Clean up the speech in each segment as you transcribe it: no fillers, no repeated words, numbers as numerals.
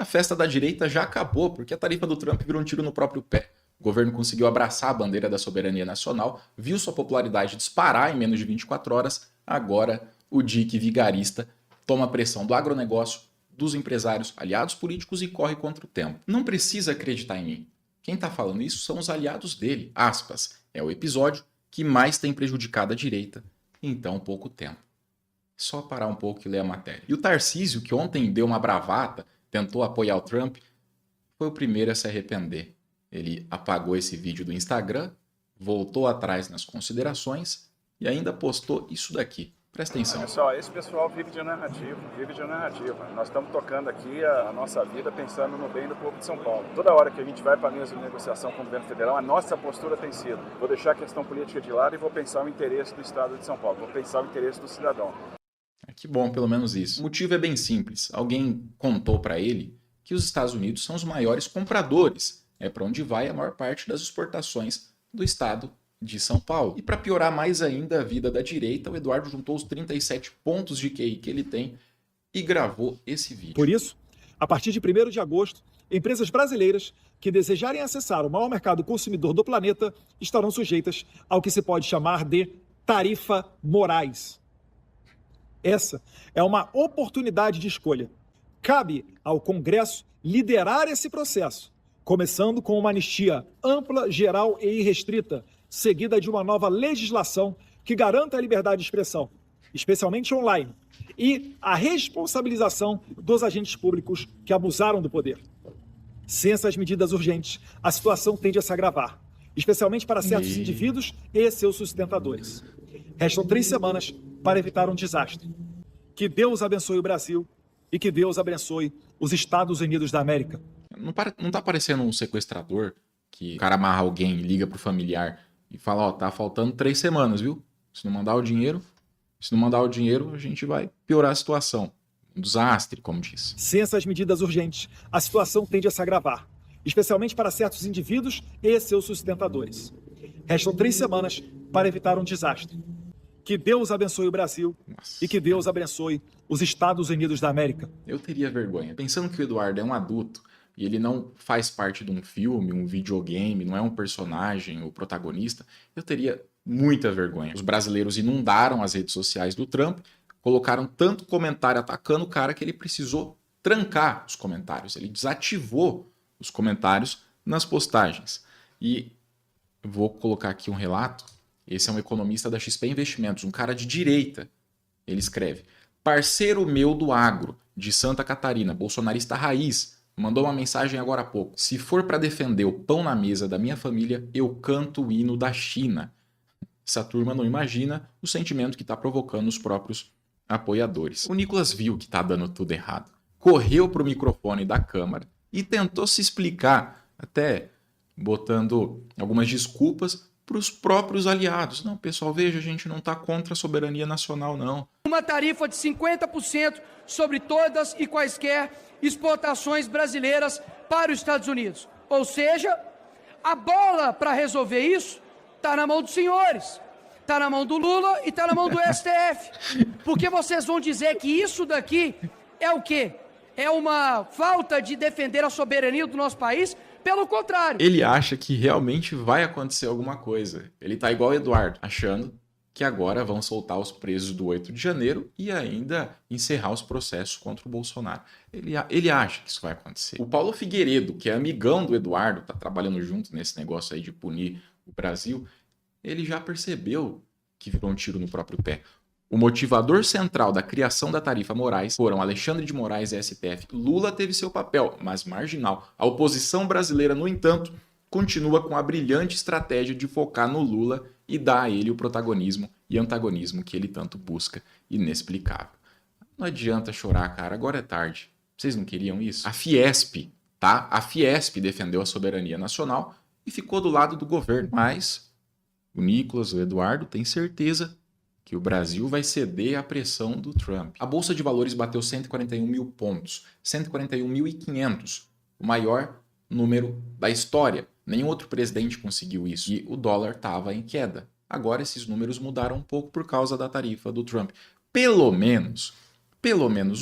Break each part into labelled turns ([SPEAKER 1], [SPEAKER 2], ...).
[SPEAKER 1] A festa da direita já acabou, porque a tarifa do Trump virou um tiro no próprio pé. O governo conseguiu abraçar a bandeira da soberania nacional, viu sua popularidade disparar em menos de 24 horas, agora o dique vigarista toma a pressão do agronegócio, dos empresários, aliados políticos e corre contra o tempo. Não precisa acreditar em mim. Quem está falando isso são os aliados dele, aspas. É o episódio que mais tem prejudicado a direita em tão pouco tempo. Só parar um pouco e ler a matéria. E o Tarcísio, que ontem deu uma bravata, tentou apoiar o Trump, foi o primeiro a se arrepender. Ele apagou esse vídeo do Instagram, voltou atrás nas considerações e ainda postou isso daqui. Presta atenção.
[SPEAKER 2] Pessoal, esse pessoal vive de narrativa, Nós estamos tocando aqui a nossa vida pensando no bem do povo de São Paulo. Toda hora que a gente vai para a mesa de negociação com o governo federal, a nossa postura tem sido: vou deixar a questão política de lado e vou pensar o interesse do Estado de São Paulo, vou pensar o interesse do cidadão.
[SPEAKER 1] Que bom, pelo menos isso. O motivo é bem simples. Alguém contou para ele que os Estados Unidos são os maiores compradores. É para onde vai a maior parte das exportações do estado de São Paulo. E para piorar mais ainda a vida da direita, o Eduardo juntou os 37 pontos de QI que ele tem e gravou esse vídeo.
[SPEAKER 3] Por isso, a partir de 1º de agosto, empresas brasileiras que desejarem acessar o maior mercado consumidor do planeta estarão sujeitas ao que se pode chamar de tarifa Moraes. Essa é uma oportunidade de escolha. Cabe ao Congresso liderar esse processo, começando com uma anistia ampla, geral e irrestrita, seguida de uma nova legislação que garanta a liberdade de expressão, especialmente online, e a responsabilização dos agentes públicos que abusaram do poder. Sem essas medidas urgentes, a situação tende a se agravar, especialmente para certos indivíduos e seus sustentadores. Restam 3 semanas para evitar um desastre. Que Deus abençoe o Brasil e que Deus abençoe os Estados Unidos da América.
[SPEAKER 1] Não tá parecendo um sequestrador que o cara amarra alguém, liga pro familiar e fala, ó, tá faltando 3 semanas, viu? Se não mandar o dinheiro, a gente vai piorar a situação. Um desastre, como diz.
[SPEAKER 3] Sem essas medidas urgentes, a situação tende a se agravar, especialmente para certos indivíduos e seus sustentadores. Restam 3 semanas para evitar um desastre. Que Deus abençoe o Brasil e que Deus abençoe os Estados Unidos da América.
[SPEAKER 1] Eu teria vergonha. Pensando que o Eduardo é um adulto e ele não faz parte de um filme, um videogame, não é um personagem, o protagonista, eu teria muita vergonha. Os brasileiros inundaram as redes sociais do Trump, colocaram tanto comentário atacando o cara que ele precisou trancar os comentários. Ele desativou os comentários nas postagens. E eu vou colocar aqui um relato. Esse é um economista da XP Investimentos, um cara de direita. Ele escreve: parceiro meu do agro, de Santa Catarina, bolsonarista raiz, mandou uma mensagem agora há pouco. Se for para defender o pão na mesa da minha família, eu canto o hino da China. Essa turma não imagina o sentimento que está provocando os próprios apoiadores. O Nicolas viu que está dando tudo errado. Correu para o microfone da Câmara e tentou se explicar, até botando algumas desculpas para os próprios aliados. Não, pessoal, veja, a gente não está contra a soberania nacional, não.
[SPEAKER 4] Uma tarifa de 50% sobre todas e quaisquer exportações brasileiras para os Estados Unidos. Ou seja, a bola para resolver isso está na mão dos senhores, está na mão do Lula e está na mão do STF. Porque vocês vão dizer que isso daqui é o quê? É uma falta de defender a soberania do nosso país? Pelo contrário.
[SPEAKER 1] Ele acha que realmente vai acontecer alguma coisa. Ele tá igual o Eduardo, achando que agora vão soltar os presos do 8 de janeiro e ainda encerrar os processos contra o Bolsonaro. Ele acha que isso vai acontecer. O Paulo Figueiredo, que é amigão do Eduardo, tá trabalhando junto nesse negócio aí de punir o Brasil, ele já percebeu que virou um tiro no próprio pé. O motivador central da criação da tarifa Moraes foram Alexandre de Moraes e STF. Lula teve seu papel, mas marginal. A oposição brasileira, no entanto, continua com a brilhante estratégia de focar no Lula e dar a ele o protagonismo e antagonismo que ele tanto busca, inexplicável. Não adianta chorar, cara, agora é tarde. Vocês não queriam isso? A Fiesp, tá? A Fiesp defendeu a soberania nacional e ficou do lado do governo. Mas o Nicolas, o Eduardo, tem certeza que o Brasil vai ceder à pressão do Trump. A Bolsa de Valores bateu 141 mil pontos, 141.500, o maior número da história. Nenhum outro presidente conseguiu isso. E o dólar estava em queda. Agora esses números mudaram um pouco por causa da tarifa do Trump. Pelo menos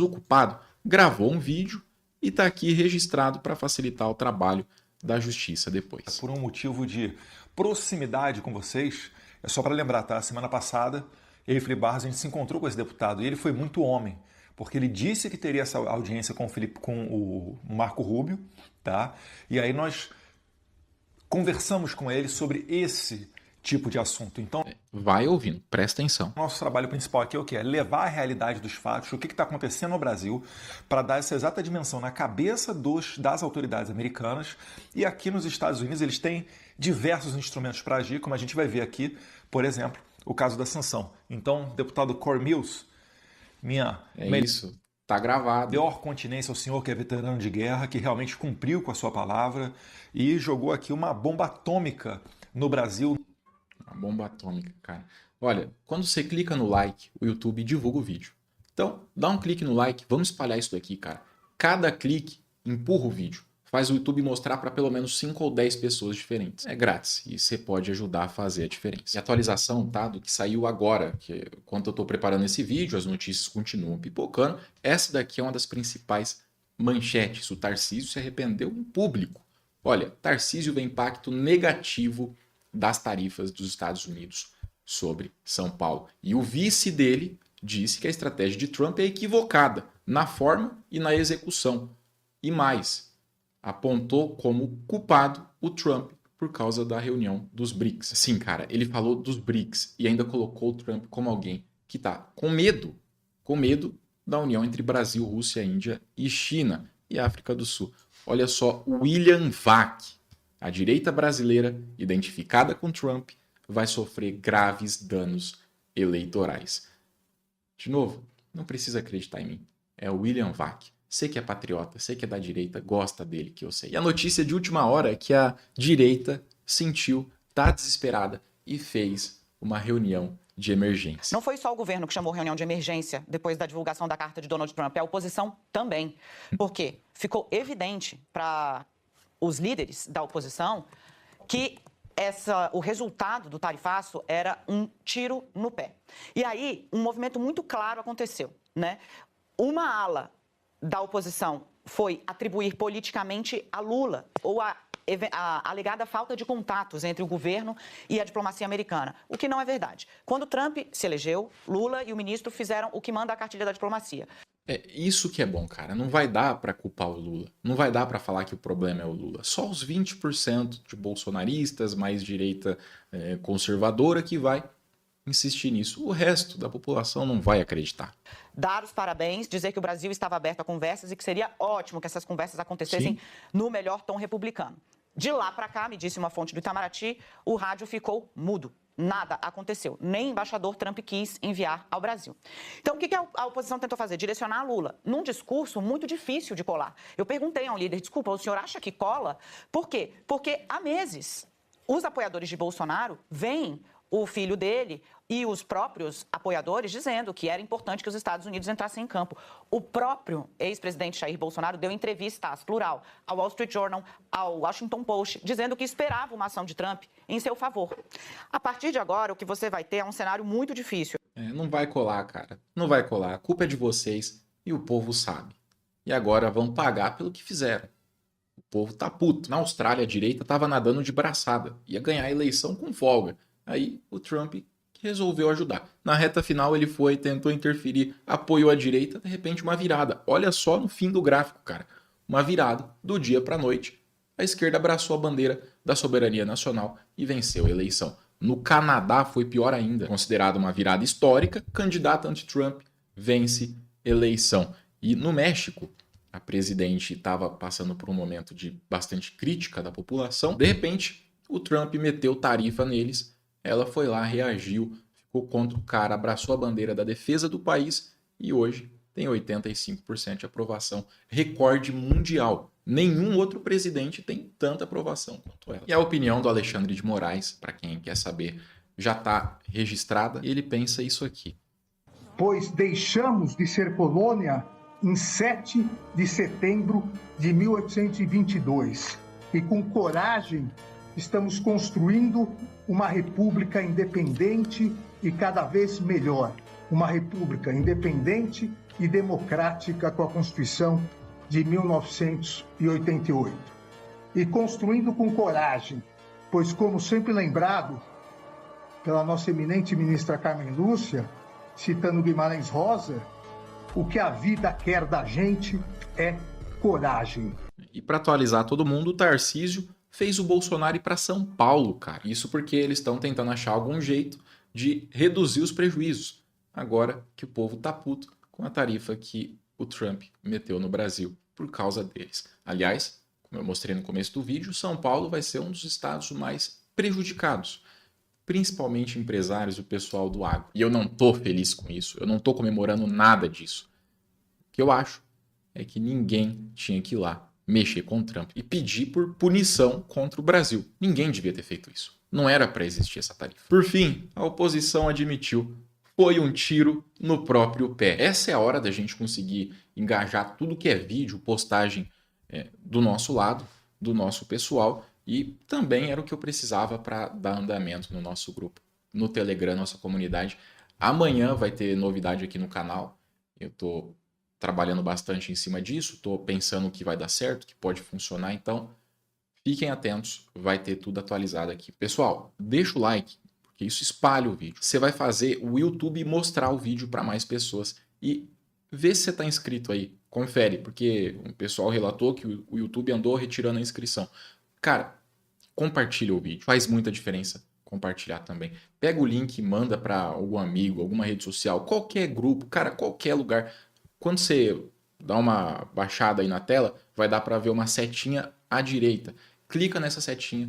[SPEAKER 1] o culpado gravou um vídeo e está aqui registrado para facilitar o trabalho da justiça depois.
[SPEAKER 5] Por um motivo de proximidade com vocês, é só para lembrar, tá? Semana passada, eu e Felipe Barros, a gente se encontrou com esse deputado e ele foi muito homem, porque ele disse que teria essa audiência com o Marco Rubio, tá? E aí nós conversamos com ele sobre esse tipo de assunto. Então,
[SPEAKER 1] vai ouvindo, presta atenção.
[SPEAKER 5] Nosso trabalho principal aqui é o quê? É levar a realidade dos fatos, o que está acontecendo no Brasil, para dar essa exata dimensão na cabeça das autoridades americanas. E aqui nos Estados Unidos eles têm diversos instrumentos para agir, como a gente vai ver aqui, por exemplo, o caso da sanção. Então, deputado Corey Mills,
[SPEAKER 1] isso, tá gravado.
[SPEAKER 5] Maior continência ao senhor que é veterano de guerra, que realmente cumpriu com a sua palavra e jogou aqui uma bomba atômica no Brasil.
[SPEAKER 1] Uma bomba atômica, cara. Olha, quando você clica no like, o YouTube divulga o vídeo. Então, dá um clique no like, vamos espalhar isso daqui, cara. Cada clique empurra o vídeo. Faz o YouTube mostrar para pelo menos 5 ou 10 pessoas diferentes. É grátis e você pode ajudar a fazer a diferença. E a atualização, tá, do que saiu agora, que enquanto eu estou preparando esse vídeo, as notícias continuam pipocando. Essa daqui é uma das principais manchetes. O Tarcísio se arrependeu em público. Olha, Tarcísio vê impacto negativo das tarifas dos Estados Unidos sobre São Paulo. E o vice dele disse que a estratégia de Trump é equivocada na forma e na execução. E mais, apontou como culpado o Trump por causa da reunião dos BRICS. Sim, cara, ele falou dos BRICS e ainda colocou o Trump como alguém que está com medo da união entre Brasil, Rússia, Índia e China e África do Sul. Olha só, William Vac, a direita brasileira identificada com Trump, vai sofrer graves danos eleitorais. De novo, não precisa acreditar em mim. É o William Vac. Sei que é patriota, sei que é da direita, gosta dele, que eu sei. E a notícia de última hora é que a direita sentiu, tá desesperada e fez uma reunião de emergência.
[SPEAKER 6] Não foi só o governo que chamou reunião de emergência depois da divulgação da carta de Donald Trump, é a oposição também. Porque ficou evidente para os líderes da oposição que o resultado do tarifaço era um tiro no pé. E aí, um movimento muito claro aconteceu, né? Uma ala da oposição foi atribuir politicamente a Lula ou a alegada falta de contatos entre o governo e a diplomacia americana, o que não é verdade. Quando Trump se elegeu, Lula e o ministro fizeram o que manda a cartilha da diplomacia.
[SPEAKER 1] É isso que é bom, cara. Não vai dar para culpar o Lula. Não vai dar para falar que o problema é o Lula. Só os 20% de bolsonaristas, mais direita conservadora, que vai insistir nisso. O resto da população não vai acreditar.
[SPEAKER 6] Dar os parabéns, dizer que o Brasil estava aberto a conversas e que seria ótimo que essas conversas acontecessem
[SPEAKER 1] Sim.
[SPEAKER 6] no melhor tom republicano. De lá para cá, me disse uma fonte do Itamaraty, o rádio ficou mudo. Nada aconteceu. Nem embaixador Trump quis enviar ao Brasil. Então, o que a oposição tentou fazer? Direcionar a Lula num discurso muito difícil de colar. Eu perguntei a um líder, desculpa, o senhor acha que cola? Por quê? Porque há meses os apoiadores de Bolsonaro veem o filho dele e os próprios apoiadores dizendo que era importante que os Estados Unidos entrassem em campo. O próprio ex-presidente Jair Bolsonaro deu entrevistas, plural, ao Wall Street Journal, ao Washington Post, dizendo que esperava uma ação de Trump em seu favor. A partir de agora, o que você vai ter é um cenário muito difícil.
[SPEAKER 1] Não vai colar, cara. Não vai colar. A culpa é de vocês e o povo sabe. E agora vão pagar pelo que fizeram. O povo tá puto. Na Austrália, a direita tava nadando de braçada. Ia ganhar a eleição com folga. Aí o Trump resolveu ajudar. Na reta final ele tentou interferir, apoiou a direita, de repente uma virada. Olha só no fim do gráfico, cara. Uma virada do dia para a noite. A esquerda abraçou a bandeira da soberania nacional e venceu a eleição. No Canadá foi pior ainda. Considerado uma virada histórica, candidato anti-Trump vence eleição. E no México, a presidente estava passando por um momento de bastante crítica da população. De repente, o Trump meteu tarifa neles. Ela foi lá, reagiu, ficou contra o cara, abraçou a bandeira da defesa do país e hoje tem 85% de aprovação. Recorde mundial. Nenhum outro presidente tem tanta aprovação quanto ela. E a opinião do Alexandre de Moraes, para quem quer saber, já está registrada. E ele pensa isso aqui.
[SPEAKER 7] Pois deixamos de ser colônia em 7 de setembro de 1822 e com coragem estamos construindo uma república independente e cada vez melhor. Uma república independente e democrática com a Constituição de 1988. E construindo com coragem, pois, como sempre lembrado pela nossa eminente ministra Carmen Lúcia, citando Guimarães Rosa, o que a vida quer da gente é coragem.
[SPEAKER 1] E para atualizar todo mundo, o Tarcísio fez o Bolsonaro ir para São Paulo, cara. Isso porque eles estão tentando achar algum jeito de reduzir os prejuízos. Agora que o povo tá puto com a tarifa que o Trump meteu no Brasil por causa deles. Aliás, como eu mostrei no começo do vídeo, São Paulo vai ser um dos estados mais prejudicados, principalmente empresários e o pessoal do agro. E eu não tô feliz com isso, eu não tô comemorando nada disso. O que eu acho é que ninguém tinha que ir lá mexer com o Trump e pedir por punição contra o Brasil. Ninguém devia ter feito isso. Não era para existir essa tarifa. Por fim, a oposição admitiu: foi um tiro no próprio pé. Essa é a hora da gente conseguir engajar tudo que é vídeo, postagem do nosso lado, do nosso pessoal, e também era o que eu precisava para dar andamento no nosso grupo, no Telegram, nossa comunidade. Amanhã vai ter novidade aqui no canal. Eu tô trabalhando bastante em cima disso, tô pensando que vai dar certo, que pode funcionar, então fiquem atentos, vai ter tudo atualizado aqui. Pessoal, deixa o like, porque isso espalha o vídeo. Você vai fazer o YouTube mostrar o vídeo para mais pessoas e vê se você está inscrito aí. Confere, porque o pessoal relatou que o YouTube andou retirando a inscrição. Cara, compartilha o vídeo, faz muita diferença compartilhar também. Pega o link, manda para algum amigo, alguma rede social, qualquer grupo, cara, qualquer lugar. Quando você dá uma baixada aí na tela, vai dar para ver uma setinha à direita. Clica nessa setinha